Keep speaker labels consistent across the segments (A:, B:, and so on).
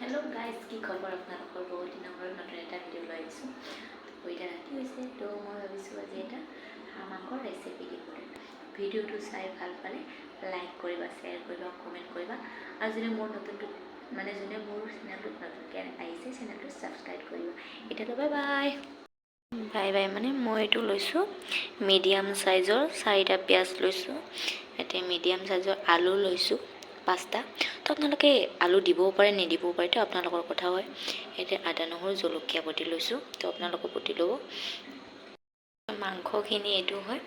A: Hello guys की खबर আপোনালোকৰ বহুত দিনৰ পৰা নতুন এটা ভিডিঅ' লৈ আহিছোঁ এতিয়া ৰাতি হৈছে তো মই ভাবিছোঁ আজি এটা হাঁহ মাংসৰ ৰেচিপি দিম ভিডিঅ'টো চাই ভাল পালে লাইক কৰিবা শ্বেয়াৰ কৰিবা কমেণ্ট কৰিবা আৰু যোনে মোৰ যোনে মোৰ চেনেলটোত নতুনকৈ আহিছে চেনেলটো ছাবস্ক্ৰাইব কৰিবা এতিয়াতো বাই বাই বাই বাই মানে মই এইটো লৈছোঁ মিডিয়াম সাইজৰ 4টা পিঁয়াজ লৈছোঁ ইয়াতে মিডিয়াম সাইজৰ আলু লৈছোঁ 5টা তো আপোনালোকে আলু দিবও পাৰে নিদিবও পাৰে তো আপোনালোকৰ কথা হয় এতিয়া আদা নহৰু জলকীয়া বটি লৈছোঁ তো আপোনালোকে বটি ল'ব মাংসখিনি এইটো হয়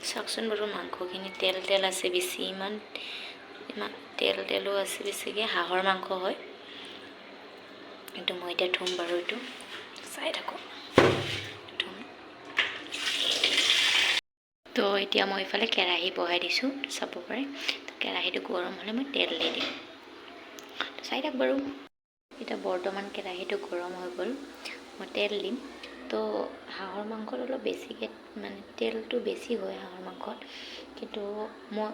A: চাওকচোন বাৰু মাংসখিনি তেল আছে বেছি ইমান তেলো আছে বেছিকৈ হাঁহৰ মাংস হয় এইটো মই এতিয়া থ'ম বাৰু এইটো চাই থাকোঁ থ'ম তো এতিয়া মই ইফালে কেৰাহী বহাই দিছোঁ চাব পাৰে কেৰাহীটো গৰম হ'লে মই তেল দি দিম চাই থাক বাৰু এতিয়া বৰ্তমান কেৰাহীটো গৰম হৈ গ'ল মই তেল দিম তো হাঁহৰ মাংসত অলপ বেছিকৈ মানে তেলটো বেছি হয় হাঁহৰ মাংসত কিন্তু মই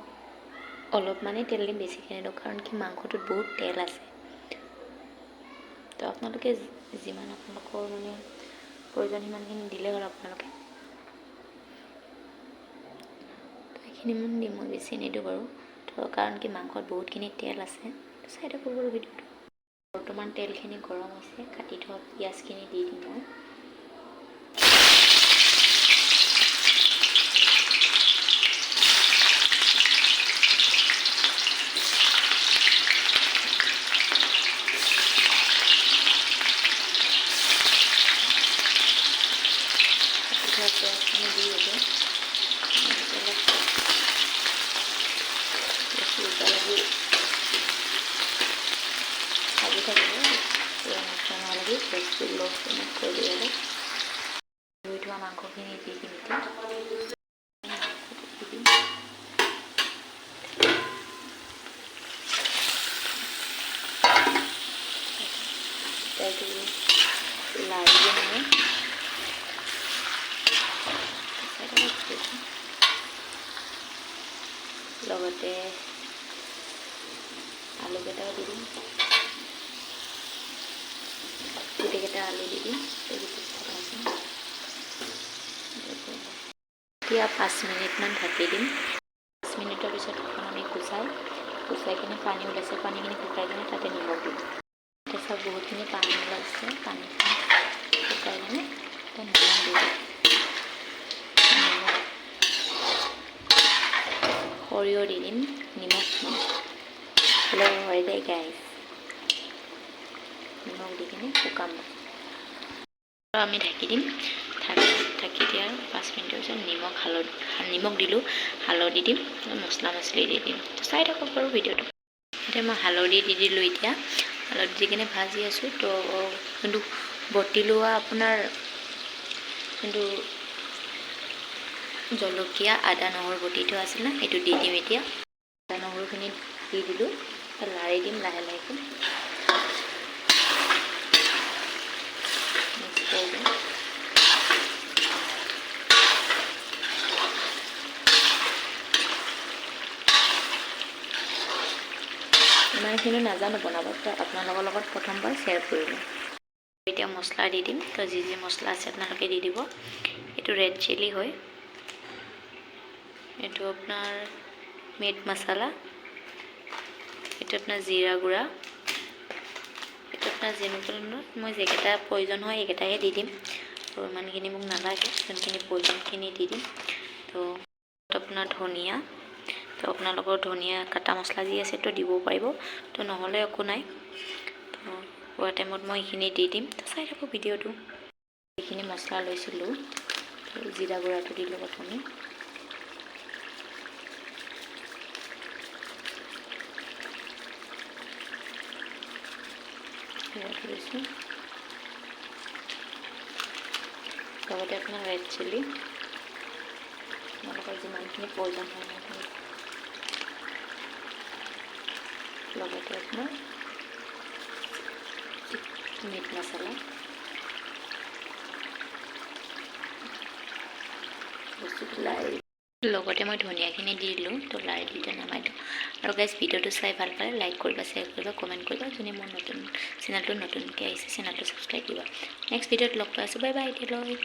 A: অলপ তেল দিম বেছিকৈ নিদিওঁ কাৰণ কি মাংসটোত বহুত তেল আছে তো আপোনালোকে যিমান আপোনালোকৰ প্ৰয়োজন সিমানখিনি দিলে হ'ল আপোনালোকে তো এইখিনি দিম মই বেছি নিদিওঁ বাৰু তো কাৰণ কি মাংসত বহুতখিনি তেল আছে চাই থাকোঁ বাৰু ভিডিঅ'টো বৰ্তমান তেলখিনি গৰম হৈছে কাটি থোৱা পিঁয়াজখিনি দি দিম মই পিঁয়াজখিনি দি দিওঁ ভাজি থাকিব নহ'লে গেছটো ল' ফ্লেমত কৰি দিলে ধুই থোৱা মাংসখিনি দি দিম এতিয়া এইটো লাৰি দিম লগতে আলুকেইটাও দি দিম গোটেইকেইটা আলু দি দিম এতিয়া 5 মিনিটমান ঢাকি দিম 5 মিনিটৰ পিছত আমি গুচাই কিনে পানী ওলাইছে পানীখিনি শুকাই কিনে তাতে নিমখ দিম এতিয়া চব বহুতখিনি পানী ওলাইছে পানীখিনি শুকাই কিনে তাতে নিমখ দি দিম সৰিয়হ দি দিম নিমখ হ'লে হৈ যায় গাইছ নিমখ দি কিনে শুকাম আমি ঢাকি দিম ঢাকি দিয়াৰ 5 মিনিটৰ পিছত নিমখ দিলোঁ হালধি দিম মছলা মছলি দি দিম চাই থাকক বাৰু ভিডিঅ'টো এতিয়া মই হালধি দি দিলোঁ এতিয়া হালধি দি কিনে ভাজি আছোঁ তো কিন্তু বটি লোৱা আপোনাৰ কিন্তু জলকীয়া আদা নহৰু বটি থোৱা আছিল না সেইটো দি দিম এতিয়া আদা নহৰুখিনি দি দিলোঁ লাৰি দিম লাহে লাহেকৈ মিক্স কৰি দিম ইমানখিনি নাজানো বনাব তো আপোনালোকৰ লগত প্ৰথমবাৰ শ্বেয়াৰ কৰিলোঁ এতিয়া মছলা দি দিম তো যি মছলা আছে আপোনালোকে দি দিব এইটো ৰেড চিলি হয় এইটো আপোনাৰ মিট মছলা এইটো আপোনাৰ জিৰা গুড়া এইটো আপোনাৰ মই যেইকেইটা প্ৰয়োজন হয় এইকেইটাহে দি দিম তো ইমানখিনি মোক নালাগে যোনখিনি প্ৰয়োজনখিনি দি দিম তো আপোনাৰ ধনিয়া তো আপোনালোকৰ ধনিয়া কাটা মছলা যি আছে তো দিবও পাৰিব তো নহ'লে একো নাই তো হোৱা টাইমত মই এইখিনি দি দিম তো চাই থাকোঁ ভিডিঅ'টো এইখিনি মছলা লৈছিলোঁ তো জিৰা গুড়াটো দিলোঁ প্ৰথমে লৈছোঁ লগতে আপোনাৰ ৰেড চিলি আপোনালোকৰ যিমানখিনি প্ৰয়োজন হয় লগতে আপোনাৰ মিট মছলা বস্তুটো লগতে মই ধনিয়াখিনি দি দিলোঁ, তো লাৰি দি নমাই দিওঁ। আৰু গাইজ ভিডিঅ'টো চাই ভাল পালে লাইক কৰিবা, শ্বেয়াৰ কৰিবা, কমেণ্ট কৰিবা। যোনে মোৰ চেনেলটো নতুনকৈ আহিছে চেনেলটো ছাবস্ক্ৰাইব কৰিবা। নেক্সট ভিডিঅ'ত লগ পাই আছোঁ। বাই বাই এতিয়ালৈ।